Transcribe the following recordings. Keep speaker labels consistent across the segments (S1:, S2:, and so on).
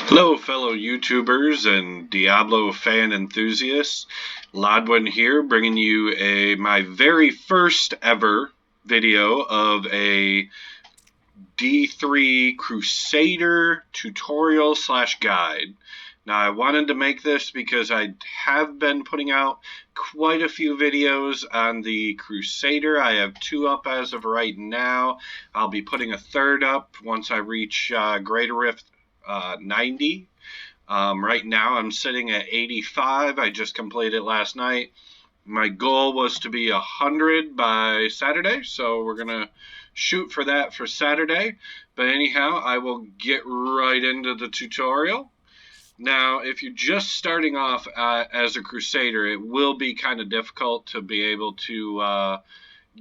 S1: Hello, fellow YouTubers and Diablo fan enthusiasts. Lodwin here, bringing you my very first ever video of a D3 Crusader tutorial / guide. Now, I wanted to make this because I have been putting out quite a few videos on the Crusader. I have 2 up as of right now. I'll be putting a 3rd up once I reach Greater Rift 90. Right now I'm sitting at 85. I just completed it last night. My goal was to be 100 by Saturday, so we're going to shoot for that for Saturday. But anyhow, I will get right into the tutorial. Now, if you're just starting off as a Crusader, it will be kind of difficult to be able to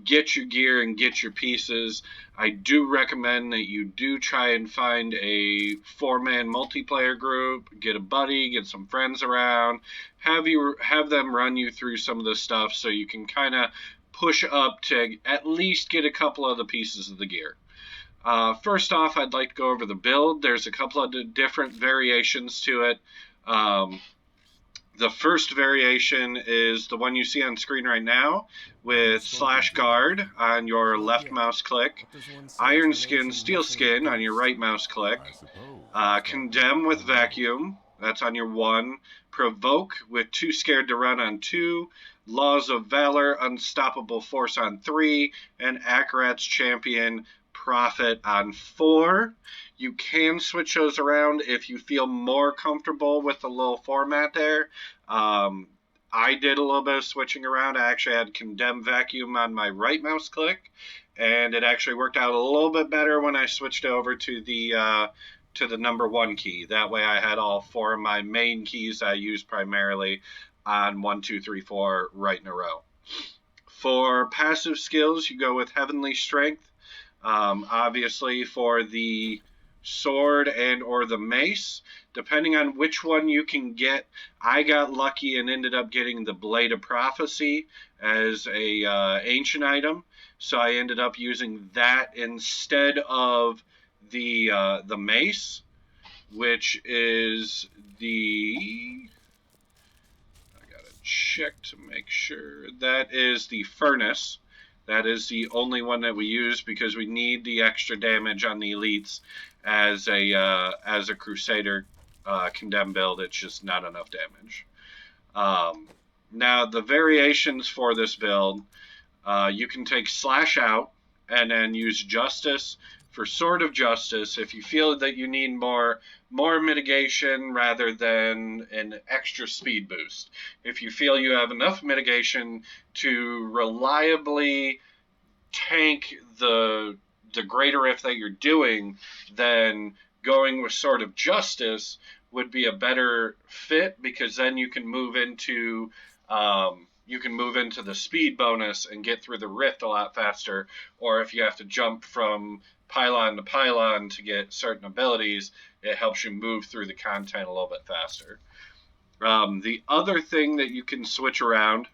S1: get your gear and get your pieces. I do recommend that you do try and find a 4-man multiplayer group, get a buddy, get some friends around, have them run you through some of this stuff so you can kind of push up to at least get a couple of the pieces of the gear. First off, I'd like to go over the build. There's a couple of different variations to it. The first variation is the one you see on screen right now with /guard on your left mouse click, iron skin, steel skin on your right mouse click, condemn with vacuum, that's on your 1, provoke with too scared to run on 2, laws of valor, unstoppable force on 3, and Akarat's champion, Prophet on 4. You can switch those around if you feel more comfortable with the little format there. I did a little bit of switching around. I actually had condemn vacuum on my right mouse click, and it actually worked out a little bit better when I switched over to the number 1 key. That way I had all 4 of my main keys I use primarily on 1, 2, 3, 4 right in a row. For passive skills, you go with Heavenly Strength. Obviously for the sword and or the mace, depending on which one you can get. I got lucky and ended up getting the Blade of Prophecy as a ancient item, so I ended up using that instead of the mace, which is I gotta check to make sure, that is the Furnace. That is the only one that we use because we need the extra damage on the elites as a Crusader condemn build. It's just not enough damage. Now the variations for this build, you can take /out and then use Justice for Sword of Justice if you feel that you need more mitigation rather than an extra speed boost. If you feel you have enough mitigation to reliably tank the Greater Rift that you're doing, then going with Sword of Justice would be a better fit, because then you can move into the speed bonus and get through the rift a lot faster. Or if you have to jump from pylon to pylon to get certain abilities, it helps you move through the content a little bit faster. The other thing that you can switch around,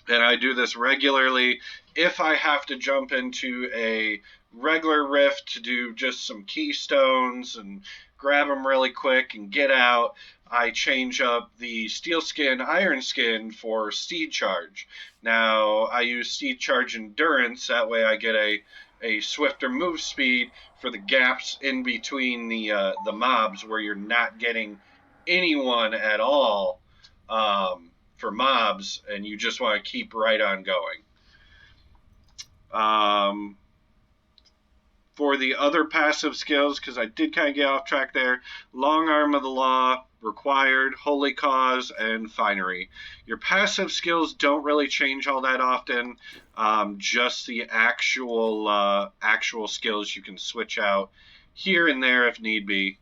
S1: and I do this regularly if I have to jump into a regular rift to do just some keystones and grab them really quick and get out, I change up the steel skin, iron skin for Steed Charge. Now, I use Steed Charge Endurance, that way I get a swifter move speed for the gaps in between the mobs where you're not getting anyone at all for mobs, and you just want to keep right on going. For the other passive skills, because I did kind of get off track there, Long Arm of the Law, Required, Holy Cause, and Finery. Your passive skills don't really change all that often, just the actual skills you can switch out here and there if need be.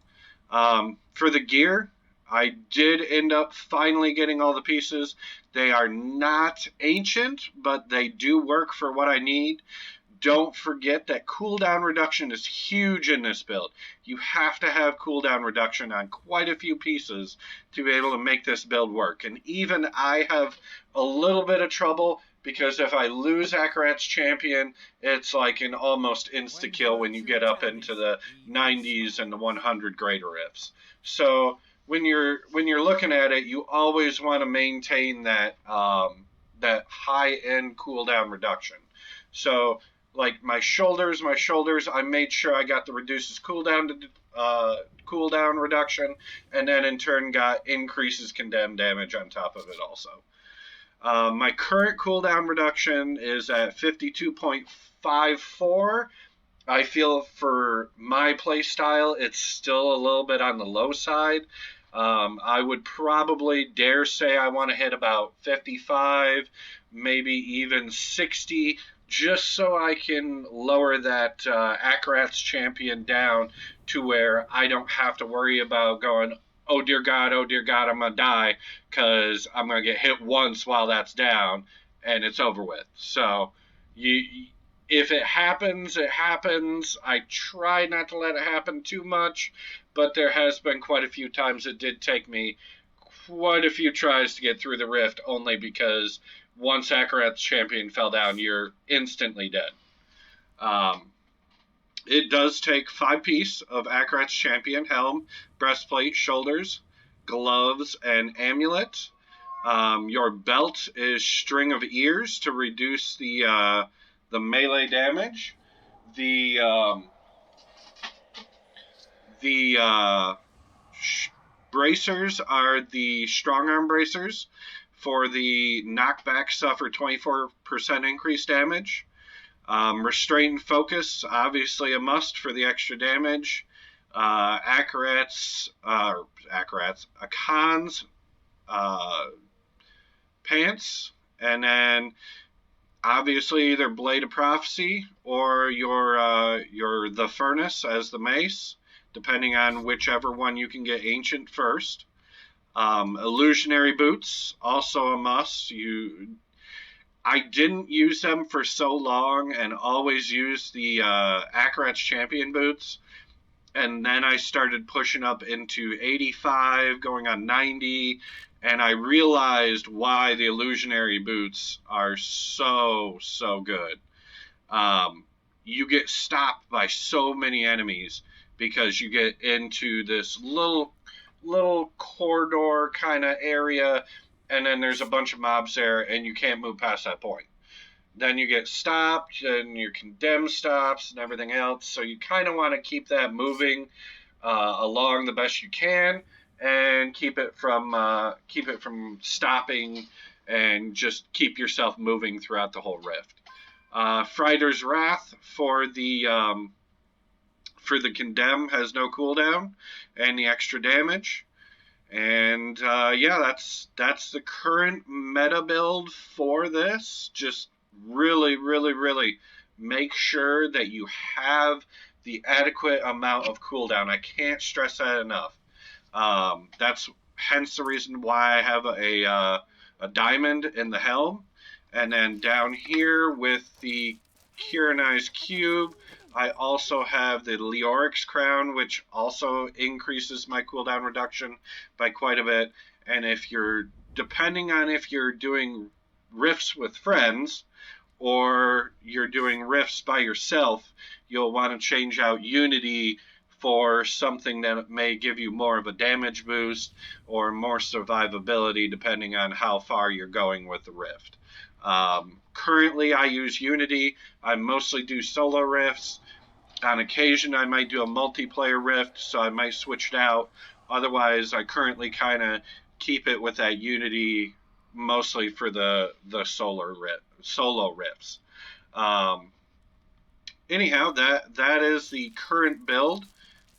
S1: For the gear, I did end up finally getting all the pieces. They are not ancient, but they do work for what I need. Don't forget that cooldown reduction is huge in this build. You have to have cooldown reduction on quite a few pieces to be able to make this build work. And even I have a little bit of trouble because if I lose Akarat's Champion, it's like an almost insta-kill when you get up into the 90s and the 100 greater rifts. So when you're looking at it, you always want to maintain that that high-end cooldown reduction. So like my shoulders, I made sure I got the reduces cooldown reduction, and then in turn got increases condemned damage on top of it also. My current cooldown reduction is at 52.54. I feel for my playstyle, it's still a little bit on the low side. I would probably dare say I want to hit about 55, maybe even 60, just so I can lower that Akarat's Champion down to where I don't have to worry about going, oh dear God, I'm going to die, because I'm going to get hit once while that's down, and it's over with. So, if it happens, it happens. I try not to let it happen too much, but there has been quite a few times it did take me quite a few tries to get through the rift, only because once Akarat's Champion fell down, you're instantly dead. It does take 5 pieces of Akarat's Champion: helm, breastplate, shoulders, gloves, and amulet. Your belt is string of ears to reduce the melee damage. The bracers are the strong arm bracers. For the knockback, suffer 24% increased damage. Restraint and focus, obviously a must for the extra damage. Akan's pants, and then obviously either Blade of Prophecy or your the Furnace as the mace, depending on whichever one you can get ancient first. Illusionary boots, also a must. I didn't use them for so long and always used the Akarat's Champion boots. And then I started pushing up into 85, going on 90, and I realized why the illusionary boots are so good. You get stopped by so many enemies because you get into this little corridor kind of area, and then there's a bunch of mobs there, and you can't move past that point. Then you get stopped, and your condemned stops, and everything else. So you kind of want to keep that moving along the best you can, and keep it from stopping, and just keep yourself moving throughout the whole rift. Frighter's Wrath for the condemn has no cooldown and the extra damage. And yeah, that's the current meta build for this. Just really make sure that you have the adequate amount of cooldown. I can't stress that enough. That's hence the reason why I have a diamond in the helm. And then down here with the Kieranized Cube, I also have the Leoric's Crown, which also increases my cooldown reduction by quite a bit. And depending on if you're doing rifts with friends or you're doing rifts by yourself, you'll want to change out Unity for something that may give you more of a damage boost or more survivability, depending on how far you're going with the rift. Currently, I use Unity. I mostly do solo rifts. On occasion, I might do a multiplayer rift, so I might switch it out. Otherwise, I currently kind of keep it with that Unity, mostly for the solo rifts. Anyhow, that is the current build.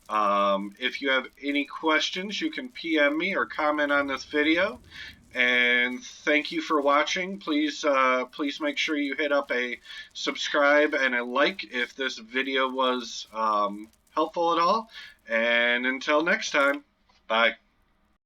S1: If you have any questions, you can PM me or comment on this video. And thank you for watching. Please make sure you hit up a subscribe and a like if this video was helpful at all. And until next time, bye.